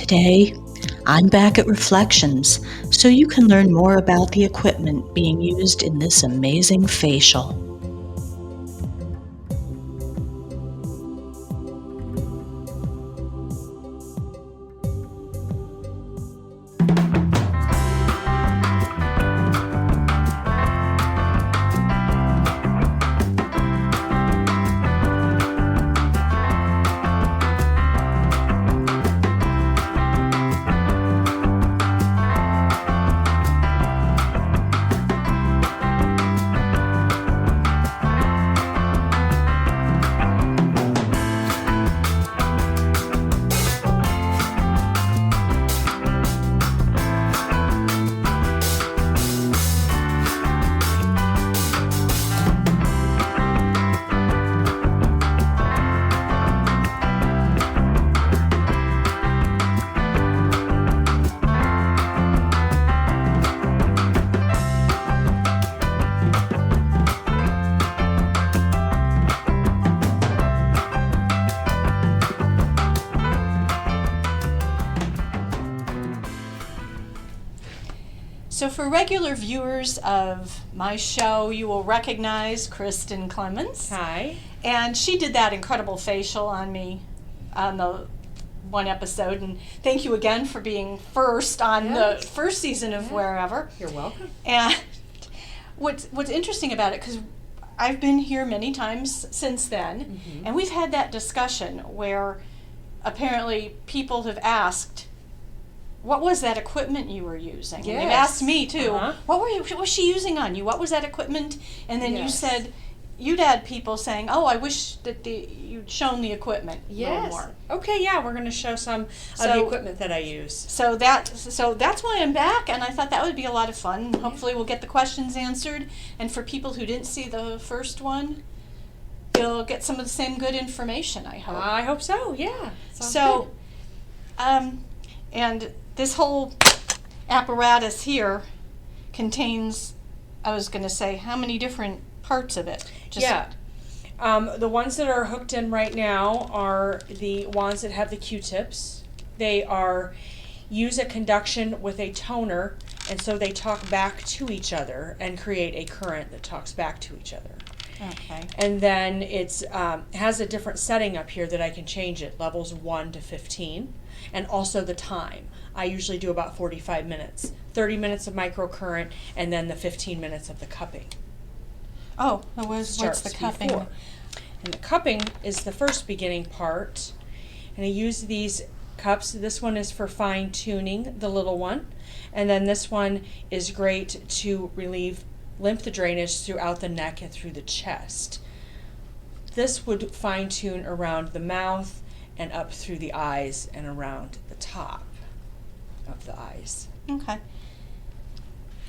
Today, I'm back at Reflections, so you can learn more about the equipment being used in this amazing facial. So for regular viewers of my show, you will recognize Kristen Clemens. Hi. And she did that incredible facial on me on the one episode. And thank you again for being first on the first season of Wherever. You're welcome. And what's interesting about it, because I've been here many times since then, and we've had that discussion where apparently people have asked, what was that equipment you were using? Yes. And they've asked me too. What was she using on you? What was that equipment? And then you said you'd had people saying, "Oh, I wish that you'd shown the equipment a little more." Okay, yeah, we're going to show some of the equipment that I use. So that's why I'm back, and I thought that would be a lot of fun. Hopefully, we'll get the questions answered, and for people who didn't see the first one, they'll get some of the same good information. I hope. I hope so. Yeah. So, and this whole apparatus here contains, I was going to say, how many different parts of it? The ones that are hooked in right now are the ones that have the Q-tips. They are use a conduction with a toner, and so they talk back to each other and create a current that talks back to each other. Okay. And then it's has a different setting up here that I can change it, levels 1 to 15, and also the time. I usually do about 45 minutes, 30 minutes of microcurrent, and then the 15 minutes of the cupping. Oh, what's the cupping? Before. And the cupping is the first beginning part. And I use these cups. This one is for fine tuning, the little one. And then this one is great to relieve lymph drainage throughout the neck and through the chest. This would fine tune around the mouth and up through the eyes and around the top of the eyes. Okay.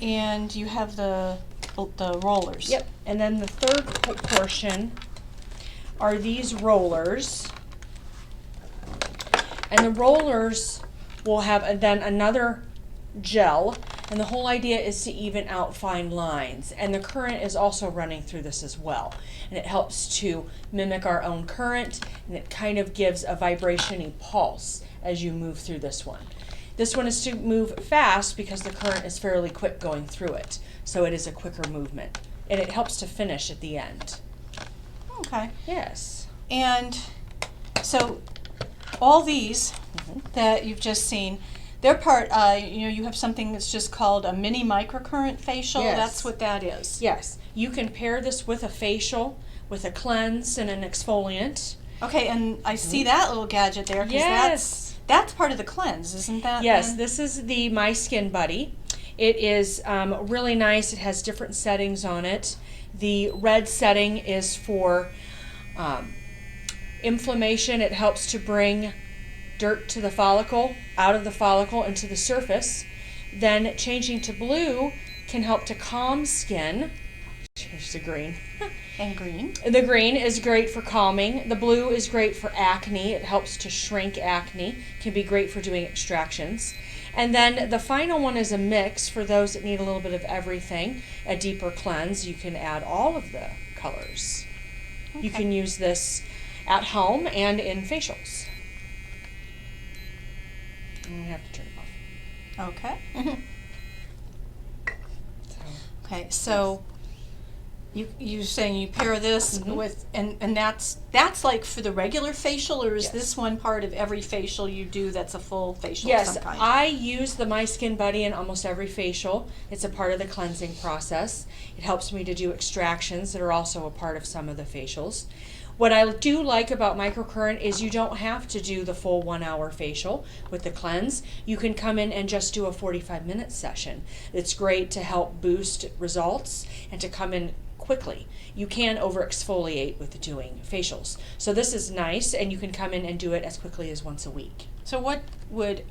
And you have the rollers. Yep. And then the third portion are these rollers. And the rollers will have then another gel, and the whole idea is to even out fine lines. And the current is also running through this as well. And it helps to mimic our own current, and it kind of gives a vibration-y pulse as you move through this one. This one is to move fast because the current is fairly quick going through it. So it is a quicker movement. And it helps to finish at the end. Okay. Yes. And so all these that you've just seen, they're part, you have something that's just called a mini microcurrent facial. Yes. That's what that is. Yes. You can pair this with a facial, with a cleanse and an exfoliant. Okay, and I see that little gadget there. Yes. That's part of the cleanse, isn't that? Yes, this is the My Skin Buddy. It is really nice. It has different settings on it. The red setting is for inflammation. It helps to bring dirt to the follicle, out of the follicle into the surface. Then changing to blue can help to calm skin. Here's the green. And green. The green is great for calming. The blue is great for acne. It helps to shrink acne. Can be great for doing extractions. And then the final one is a mix for those that need a little bit of everything. A deeper cleanse. You can add all of the colors. Okay. You can use this at home and in facials. And I have to turn it off. Okay. So, Okay, so you're saying you pair this with, and that's like for the regular facial, or is Yes. this one part of every facial you do that's a full facial of yes, some kind? I use the My Skin Buddy in almost every facial. It's a part of the cleansing process. It helps me to do extractions that are also a part of some of the facials. What I do like about microcurrent is you don't have to do the full 1 hour facial with the cleanse. You can come in and just do a 45-minute session. It's great to help boost results and to come in quickly. You can over exfoliate with doing facials. So this is nice, and you can come in and do it as quickly as once a week. So what would,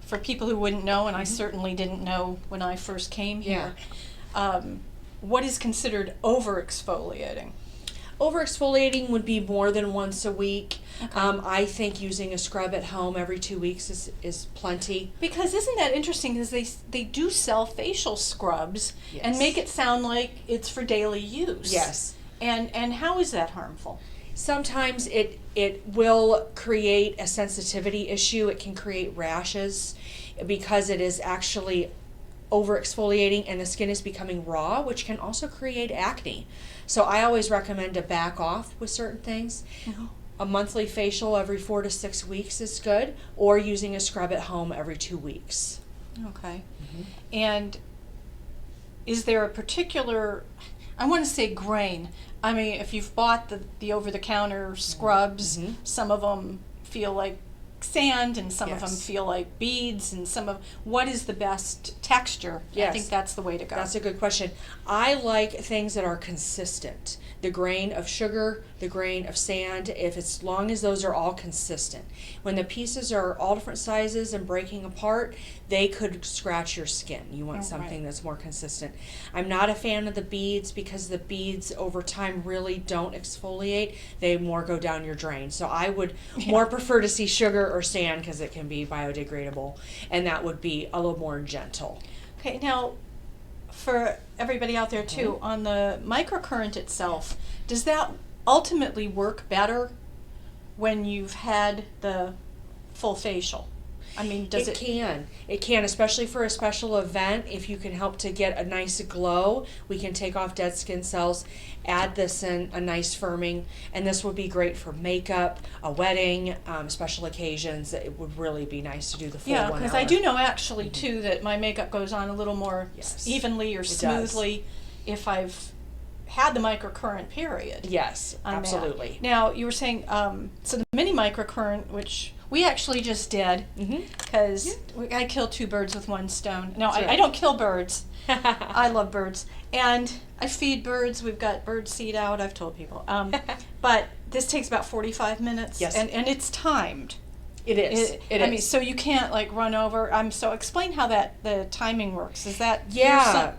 for people who wouldn't know, and I certainly didn't know when I first came here, what is considered over exfoliating? Over exfoliating would be more than once a week. Okay. I think using a scrub at home every 2 weeks is plenty. Because isn't that interesting? Because they do sell facial scrubs and Yes. make it sound like it's for daily use. Yes. And how is that harmful? Sometimes it will create a sensitivity issue. It can create rashes because it is actually over exfoliating and the skin is becoming raw, which can also create acne. So I always recommend to back off with certain things. A monthly facial every 4 to 6 weeks is good, or using a scrub at home every 2 weeks. Okay. And is there a particular, I want to say grain. I mean, if you've bought the over-the-counter scrubs, some of them feel like sand and some of them Yes. feel like beads, and what is the best texture? Yes. I think that's the way to go. That's a good question. I like things that are consistent. The grain of sugar, the grain of sand, if as long as those are all consistent. When the pieces are all different sizes and breaking apart, they could scratch your skin. You want something that's more consistent. I'm not a fan of the beads because the beads over time really don't exfoliate. They more go down your drain. So I would more prefer to see sugar or sand because it can be biodegradable, and that would be a little more gentle. Okay, now for everybody out there too, on the microcurrent itself, does that ultimately work better when you've had the full facial? I mean, does it? It can, especially for a special event. If you can help to get a nice glow, we can take off dead skin cells, add this in a nice firming, and this would be great for makeup, a wedding, special occasions. It would really be nice to do the full 1 Yeah, hour. because I do know actually too that my makeup goes on a little more Yes. evenly or It does. smoothly if I've had the microcurrent period. Yes, on that. absolutely. Now you were saying, so the mini microcurrent, which we actually just did, because I killed 2 birds with 1 stone. No, That's I right. don't kill birds. I love birds, and I feed birds. We've got bird seed out. I've told people, but this takes about 45 minutes, Yes. and it's timed. It is. It I is. mean, so you can't like run over. So explain how the timing works. Is that Yeah.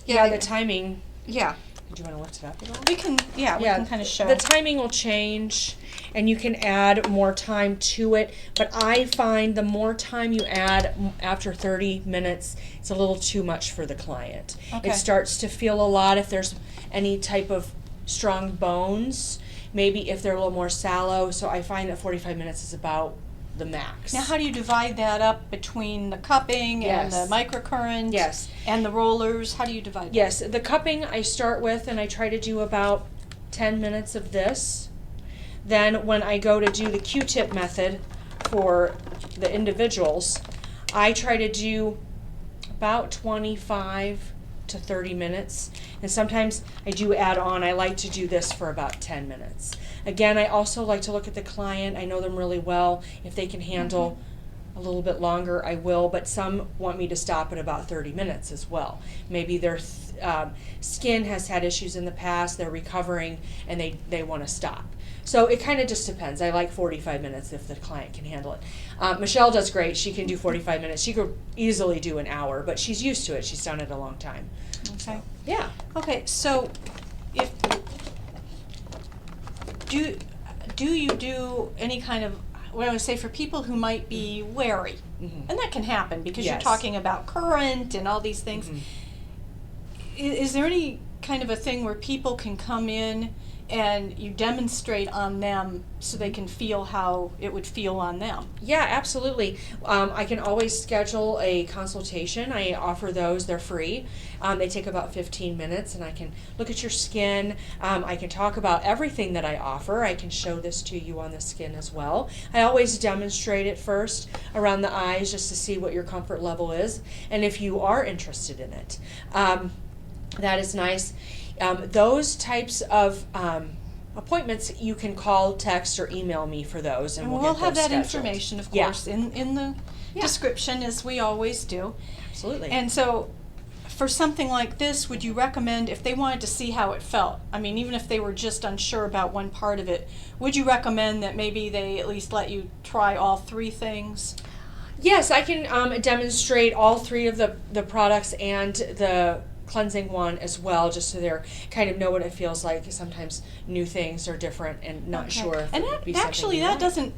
yeah, The timing. yeah. Do you want to lift it up at all? We can we can kind of show. The timing will change, and you can add more time to it, but I find the more time you add after 30 minutes, it's a little too much for the client. Okay. It starts to feel a lot if there's any type of strong bones, maybe if they're a little more sallow, so I find that 45 minutes is about the max. Now, how do you divide that up between the cupping and the Yes. microcurrent? Yes. And the rollers? How do you divide that? Yes, the cupping I start with, and I try to do about 10 minutes of this. Then when I go to do the Q-tip method for the individuals, I try to do about 25 to 30 minutes. And sometimes I do add on. I like to do this for about 10 minutes. Again, I also like to look at the client. I know them really well. If they can handle a little bit longer, I will, but some want me to stop at about 30 minutes as well. Maybe their skin has had issues in the past, they're recovering, and they want to stop. So it kind of just depends. I like 45 minutes if the client can handle it. Michelle does great. She can do 45 minutes. She could easily do an hour, but she's used to it. She's done it a long time. Okay. Yeah. Okay, so if do you do any kind of, what I would say, for people who might be wary, and that can happen because you're Yes. talking about current and all these things. Is there any kind of a thing where people can come in and you demonstrate on them so they can feel how it would feel on them. Yeah, absolutely. I can always schedule a consultation. I offer those, they're free. They take about 15 minutes, and I can look at your skin. I can talk about everything that I offer. I can show this to you on the skin as well. I always demonstrate it first around the eyes just to see what your comfort level is, and if you are interested in it. That is nice. Those types of appointments, you can call, text, or email me for those, and we'll we'll get have those that scheduled. information, of Yeah. course, in the description, as we always do. Absolutely. And so, for something like this, would you recommend, if they wanted to see how it felt, I mean, even if they were just unsure about one part of it, would you recommend that maybe they at least let you try all three things? Yes, I can demonstrate all three of the products and the cleansing one as well, just so they're kind of know what it feels like. Sometimes new things are different and not Okay. sure if And it would be actually, something you that like. doesn't,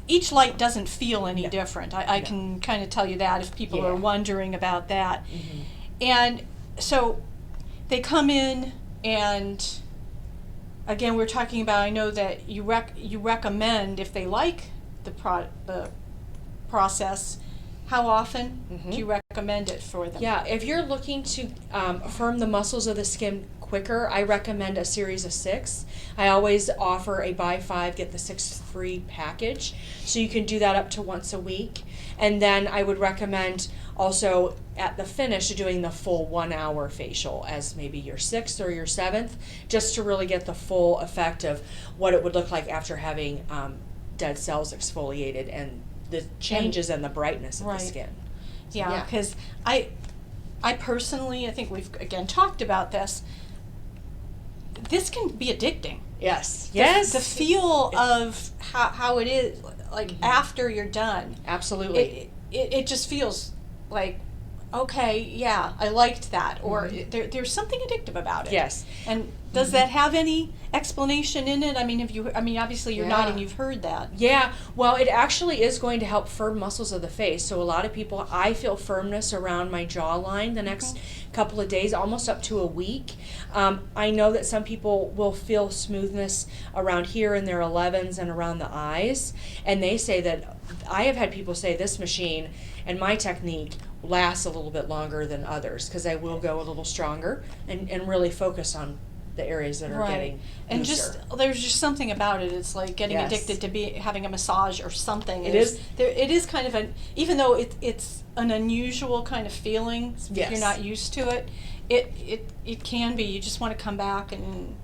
each light doesn't feel any No. different. I No. can kind of tell you that if people are Yeah. wondering about that. Mhm. And so they come in, and again, we're talking about, I know that you recommend, if they like the process, how often Mhm. do you recommend it for them? Yeah, if you're looking to firm the muscles of the skin quicker, I recommend a series of 6. I always offer a buy 5, get the 6 free package, so you can do that up to once a week. And then I would recommend also at the finish doing the full 1-hour facial as maybe your 6th or your 7th, just to really get the full effect of what it would look like after having dead cells exfoliated and the changes and the brightness of Right. the skin. Yeah, Yeah. because I personally, I think we've again talked about this. This can be addicting. Yes. The feel of how it is, like after you're done. Absolutely. It just feels like, okay, yeah, I liked that, or there's something addictive about it. Yes. And does that have any explanation in it? I mean, obviously you're Yeah. nodding, you've heard that. Yeah, well, it actually is going to help firm muscles of the face. So a lot of people, I feel firmness around my jawline the next couple of days, almost up to a week. I know that some people will feel smoothness around here in their 11s and around the eyes. And they say that, I have had people say this machine and my technique lasts a little bit longer than others, because I will go a little stronger and really focus on the areas that are getting and looser. there's just something about it. It's like getting Yes. addicted to having a massage or something. It is. It is kind of even though it's an unusual kind of feeling. If Yes. you're not used to it. It can be. You just want to come back, and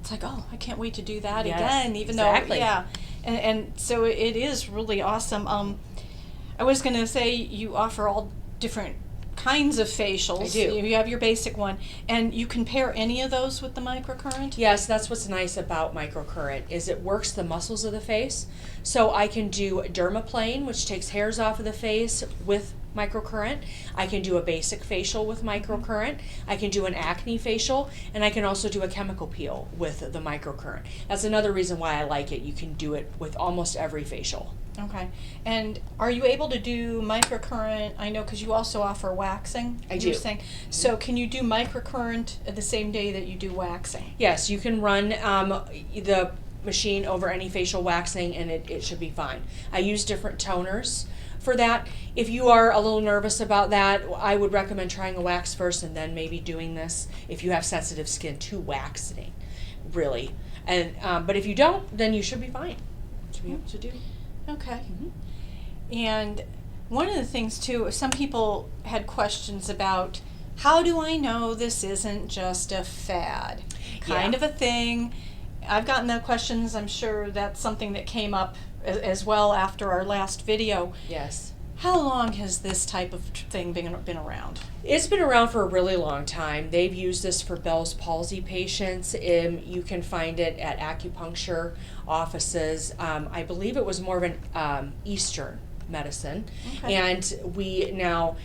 it's like, oh, I can't wait to do that Yes, again. Even exactly. though, yeah, and so it is really awesome. I was going to say you offer all different kinds of facials. I do. You have your basic one, and you can pair any of those with the microcurrent? Yes, that's what's nice about microcurrent, is it works the muscles of the face. So I can do dermaplane, which takes hairs off of the face with microcurrent. I can do a basic facial with microcurrent. I can do an acne facial, and I can also do a chemical peel with the microcurrent. That's another reason why I like it. You can do it with almost every facial. Okay. And are you able to do microcurrent? I know, because you also offer waxing. I you do. were saying. So can you do microcurrent at the same day that you do waxing? Yes, you can run the machine over any facial waxing, and it should be fine. I use different toners for that. If you are a little nervous about that, I would recommend trying a wax first and then maybe doing this if you have sensitive skin to waxing, really. And but if you don't, then you should be fine to be able to do. Okay. Mhm. And one of the things too, some people had questions about, how do I know this isn't just a fad? Kind Yeah. of a thing. I've gotten the questions. I'm sure that's something that came up as well after our last video. Yes. How long has this type of thing been around? It's been around for a really long time. They've used this for Bell's palsy patients. You can find it at acupuncture offices. I believe it was more of an Eastern medicine. Okay. And we now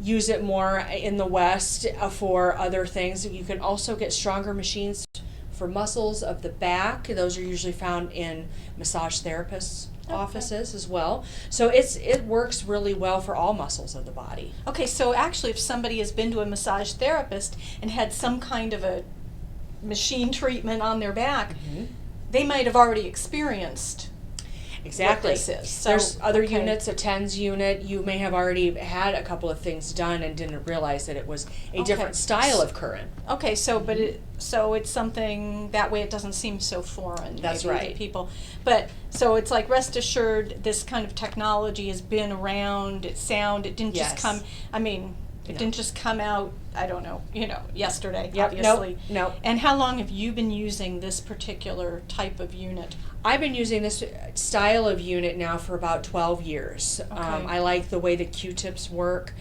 use it more in the West for other things. You can also get stronger machines for muscles of the back. Those are usually found in massage therapists' offices as well. So it works really well for all muscles of the body. Okay, so actually if somebody has been to a massage therapist and had some kind of a machine treatment on their back, Mm-hmm. they might have already experienced Exactly. what this is. So, There's other okay. units, a TENS unit, you may have already had a couple of things done and didn't realize that it was a Okay. different style of current. Okay, so but it's something that way it doesn't seem so foreign. That's maybe right. to people. But so it's like rest assured, this kind of technology has been around. It didn't just Yes. come. I mean, it No. didn't just come out. I don't know. Yesterday, Yep, obviously. nope. And how long have you been using this particular type of unit? I've been using this style of unit now for about 12 years. Okay. I like the way the Q-tips work.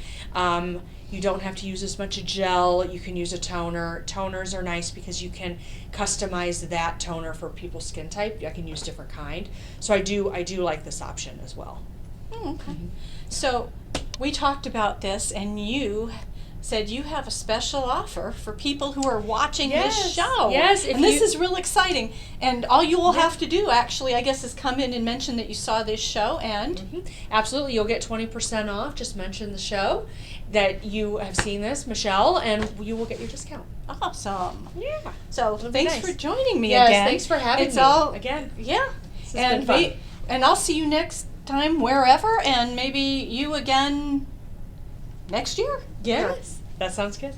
You don't have to use as much gel. You can use a toner. Toners are nice because you can customize that toner for people's skin type. I can use different kind. So I do like this option as well. Oh, okay. So we talked about this, and you said you have a special offer for people who are watching this Yes, show. yes, if and this you- is real exciting. And all you will have to do, actually, I guess, is come in and mention that you saw this show, and Mhm. Absolutely, you'll get 20% off. Just mention the show that you have seen this, Michelle, and you will get your discount. awesome. Yeah. So be thanks nice. for joining me Yes, again. thanks for having it's me all, again. Yeah. This has been fun. And I'll see you next time wherever, and maybe you again next year. Yes, that sounds good.